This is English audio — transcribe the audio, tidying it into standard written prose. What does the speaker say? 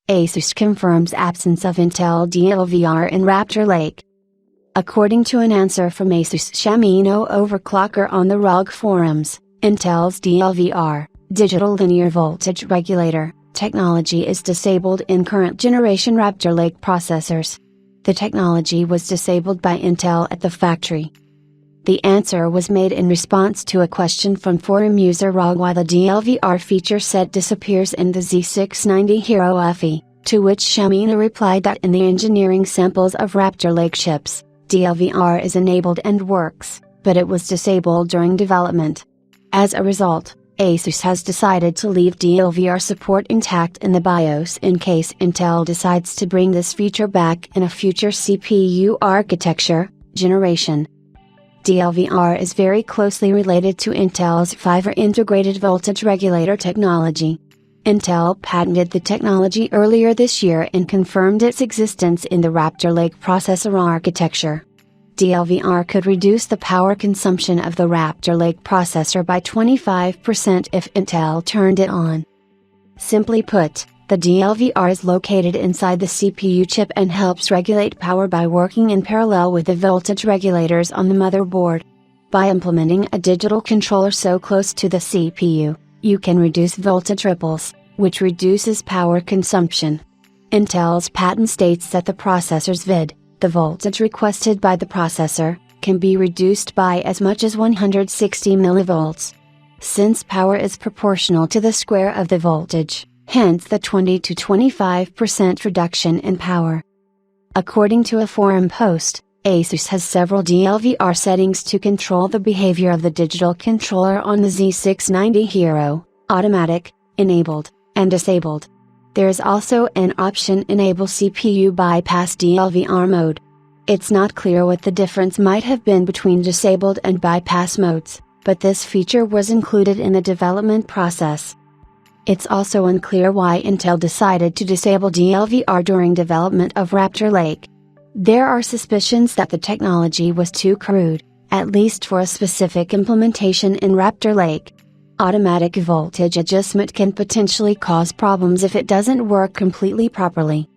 ASUS confirms absence of Intel DLVR in Raptor Lake. According to an answer from ASUS Shamino overclocker on the ROG forums, Intel's DLVR, digital linear voltage regulator, technology is disabled in current generation Raptor Lake processors. The technology was disabled by Intel at the factory. The answer was made in response to a question from forum user ROG why the DLVR feature set disappears in the Z690 Hero FE, to which Shamino replied that in the engineering samples of Raptor Lake chips, DLVR is enabled and works, but it was disabled during development. As a result, ASUS has decided to leave DLVR support intact in the BIOS in case Intel decides to bring this feature back in a future CPU architecture generation. DLVR is very closely related to Intel's FIVR integrated voltage regulator technology. Intel patented the technology earlier this year and confirmed its existence in the Raptor Lake processor architecture. DLVR could reduce the power consumption of the Raptor Lake processor by 25% if Intel turned it on. Simply put, the DLVR is located inside the CPU chip and helps regulate power by working in parallel with the voltage regulators on the motherboard. By implementing a digital controller so close to the CPU, you can reduce voltage ripples, which reduces power consumption. Intel's patent states that the processor's VID, the voltage requested by the processor, can be reduced by as much as 160 mV. Since power is proportional to the square of the voltage, hence the 20 to 25% reduction in power. According to a forum post, ASUS has several DLVR settings to control the behavior of the digital controller on the Z690 Hero, automatic, enabled, and disabled. There is also an option enable CPU bypass DLVR mode. It's not clear what the difference might have been between disabled and bypass modes, but this feature was included in the development process. It's also unclear why Intel decided to disable DLVR during development of Raptor Lake. There are suspicions that the technology was too crude, at least for a specific implementation in Raptor Lake. Automatic voltage adjustment can potentially cause problems if it doesn't work completely properly.